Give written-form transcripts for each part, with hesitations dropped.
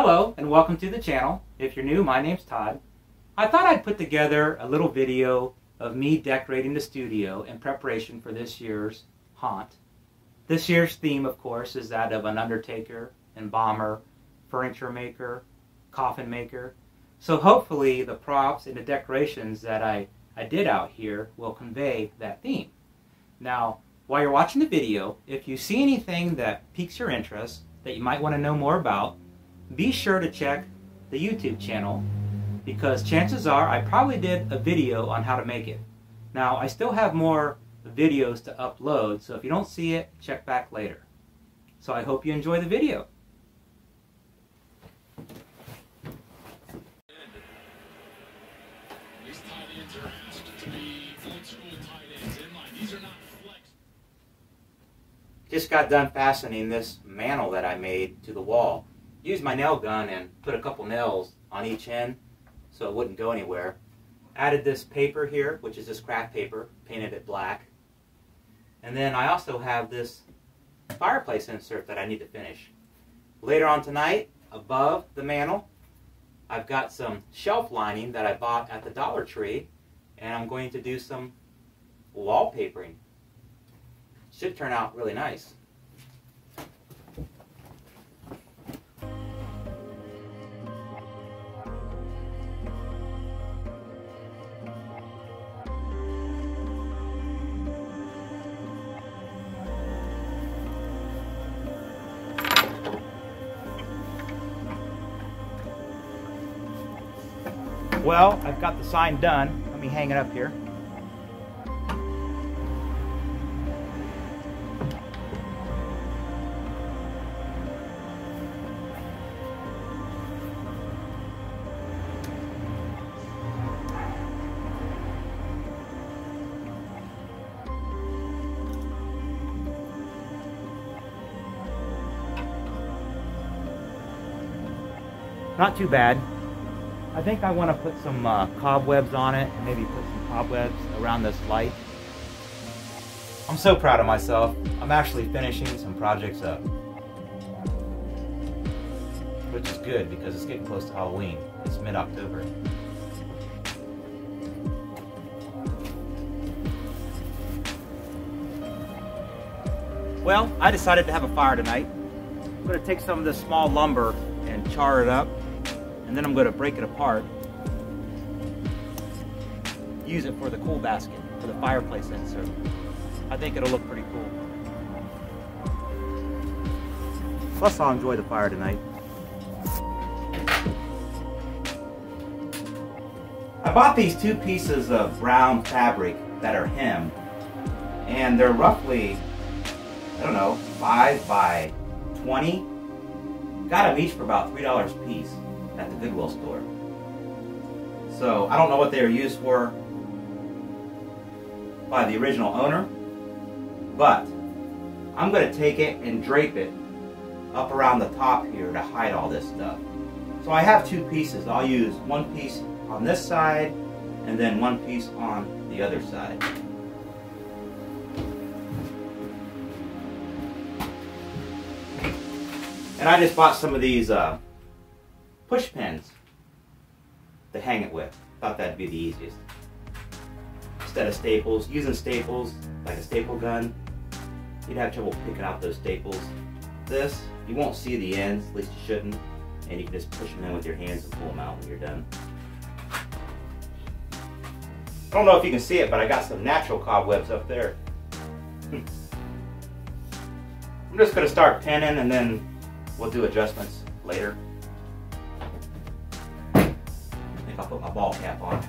Hello and welcome to the channel. If you're new, my name's Todd. I thought I'd put together a little video of me decorating the studio in preparation for this year's haunt. This year's theme, of course, is that of an undertaker, embalmer, furniture maker, coffin maker. So hopefully the props and the decorations that I did out here will convey that theme. Now, while you're watching the video, if you see anything that piques your interest that you might want to know more about, be sure to check the YouTube channel, because chances are I probably did a video on how to make it. Now, I still have more videos to upload, so if you don't see it, check back later. So I hope you enjoy the video. Just got done fastening this mantle that I made to the wall. Used my nail gun and put a couple nails on each end so it wouldn't go anywhere. Added this paper here, which is this craft paper, painted it black. And then I also have this fireplace insert that I need to finish. Later on tonight, above the mantle, I've got some shelf lining that I bought at the Dollar Tree, and I'm going to do some wallpapering. Should turn out really nice. Well, I've got the sign done. Let me hang it up here. Not too bad. I think I want to put some cobwebs on it, and maybe put some cobwebs around this light. I'm so proud of myself. I'm actually finishing some projects up, which is good because it's getting close to Halloween. It's mid-October. Well, I decided to have a fire tonight. I'm going to take some of this small lumber and char it up. And then I'm going to break it apart, use it for the cool basket, for the fireplace insert. I think it'll look pretty cool. Plus, I'll enjoy the fire tonight. I bought these two pieces of brown fabric that are hemmed, and they're roughly, I don't know, 5 by 20. Got them each for about $3 a piece at the Goodwill store. So I don't know what they were used for by the original owner, but I'm going to take it and drape it up around the top here to hide all this stuff. So I have two pieces. I'll use one piece on this side and then one piece on the other side. And I just bought some of these push pins to hang it with. Thought that'd be the easiest. Instead of staples, using staples like a staple gun, you'd have trouble picking out those staples. This, you won't see the ends, at least you shouldn't, and you can just push them in with your hands and pull them out when you're done. I don't know if you can see it, but I got some natural cobwebs up there. I'm just going to start pinning, and then we'll do adjustments later. I'll put my ball cap on.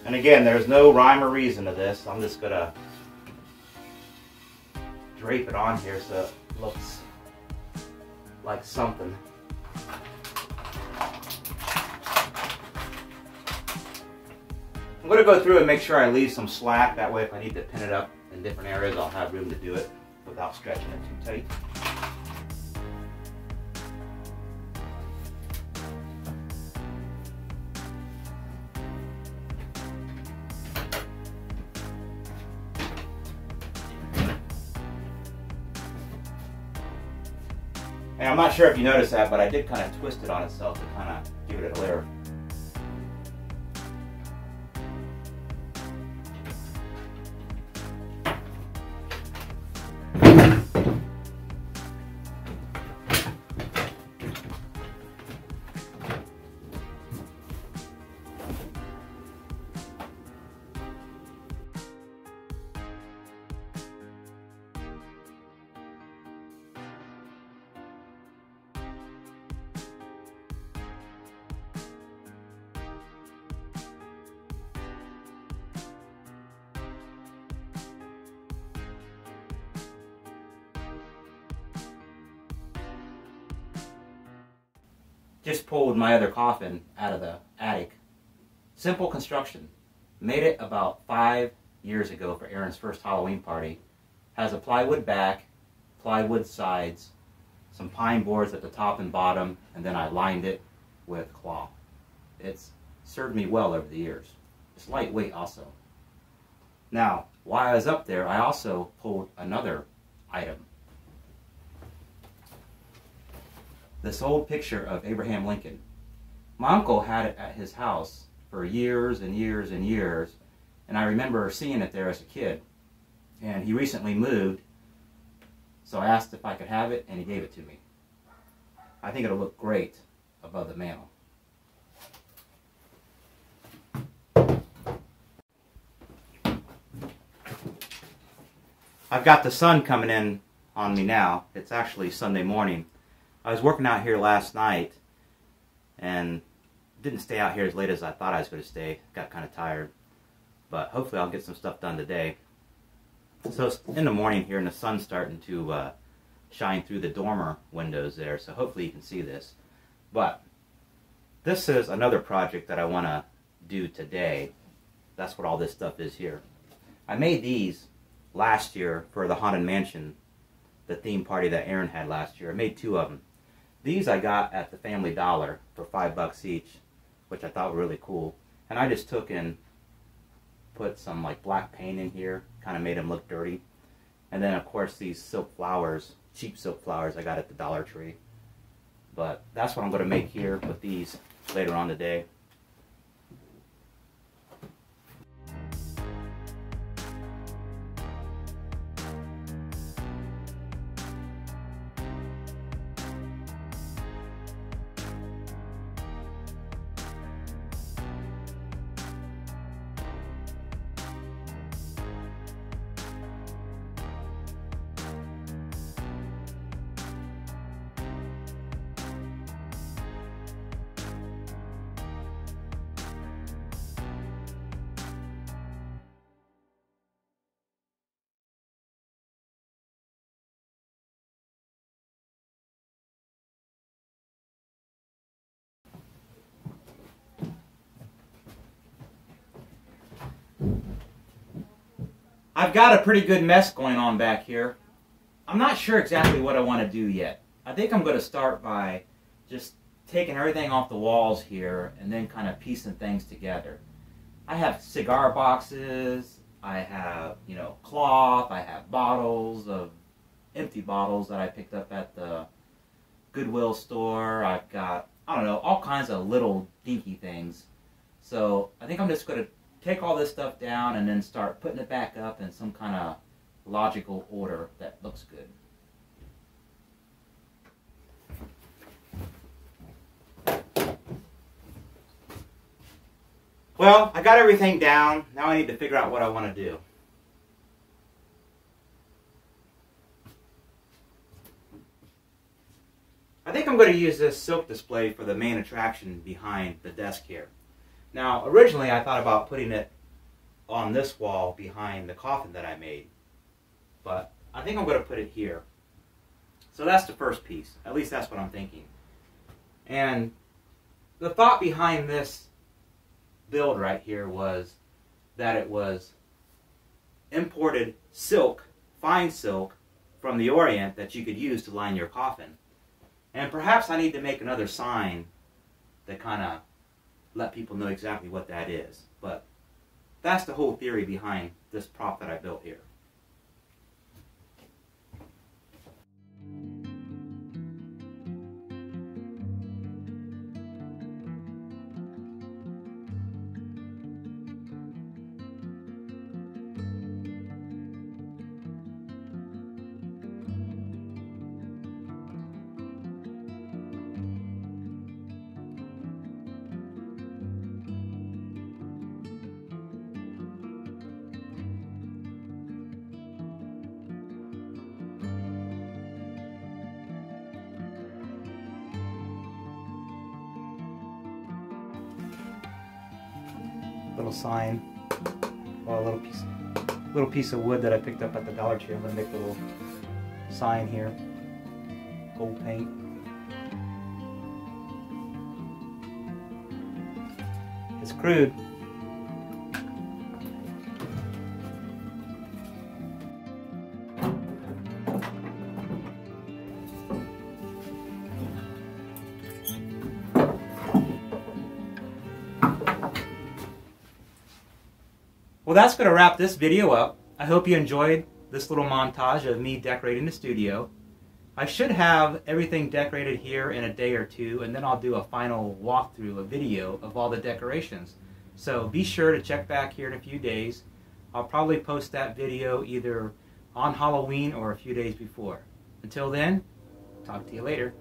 And again, there's no rhyme or reason to this. I'm just gonna drape it on here so it looks like something. I'm going to go through and make sure I leave some slack. That way if I need to pin it up in different areas, I'll have room to do it without stretching it too tight. And I'm not sure if you noticed that, but I did kind of twist it on itself to kind of give it a layer. Just pulled my other coffin out of the attic. Simple construction. Made it about 5 years ago for Aaron's first Halloween party. Has a plywood back, plywood sides, some pine boards at the top and bottom, and then I lined it with cloth. It's served me well over the years. It's lightweight also. Now, while I was up there, I also pulled another item. This old picture of Abraham Lincoln. My uncle had it at his house for years and years and years, and I remember seeing it there as a kid. And he recently moved, so I asked if I could have it, and he gave it to me. I think it'll look great above the mantle. I've got the sun coming in on me now. It's actually Sunday morning. I was working out here last night and didn't stay out here as late as I thought I was going to stay. Got kind of tired. But hopefully I'll get some stuff done today. So it's in the morning here and the sun's starting to shine through the dormer windows there. So hopefully you can see this. But this is another project that I want to do today. That's what all this stuff is here. I made these last year for the Haunted Mansion, the theme party that Aaron had last year. I made 2 of them. These I got at the Family Dollar for $5 each, which I thought were really cool. And I just took and put some like black paint in here, kind of made them look dirty. And then of course these silk flowers, cheap silk flowers I got at the Dollar Tree. But that's what I'm going to make here with these later on today. I've got a pretty good mess going on back here. I'm not sure exactly what I want to do yet. I think I'm going to start by just taking everything off the walls here and then kind of piecing things together. I have cigar boxes, I have, cloth, I have bottles of empty bottles that I picked up at the Goodwill store. I've got, all kinds of little dinky things. So I think I'm just going to take all this stuff down and then start putting it back up in some kind of logical order that looks good. Well, I got everything down. Now I need to figure out what I want to do. I think I'm going to use this silk display for the main attraction behind the desk here. Now, originally I thought about putting it on this wall behind the coffin that I made, but I think I'm going to put it here. So that's the first piece. At least that's what I'm thinking. And the thought behind this build right here was that it was imported silk, fine silk, from the Orient that you could use to line your coffin. And perhaps I need to make another sign that kind of let people know exactly what that is. But that's the whole theory behind this prop that I built here. little sign, well, a little piece of wood that I picked up at the Dollar Tree. I'm going to make a little sign here, gold paint. It's crude. Well, that's going to wrap this video up. I hope you enjoyed this little montage of me decorating the studio. I should have everything decorated here in a day or two, and then I'll do a final walkthrough, a video of all the decorations. So be sure to check back here in a few days. I'll probably post that video either on Halloween or a few days before. Until then, talk to you later.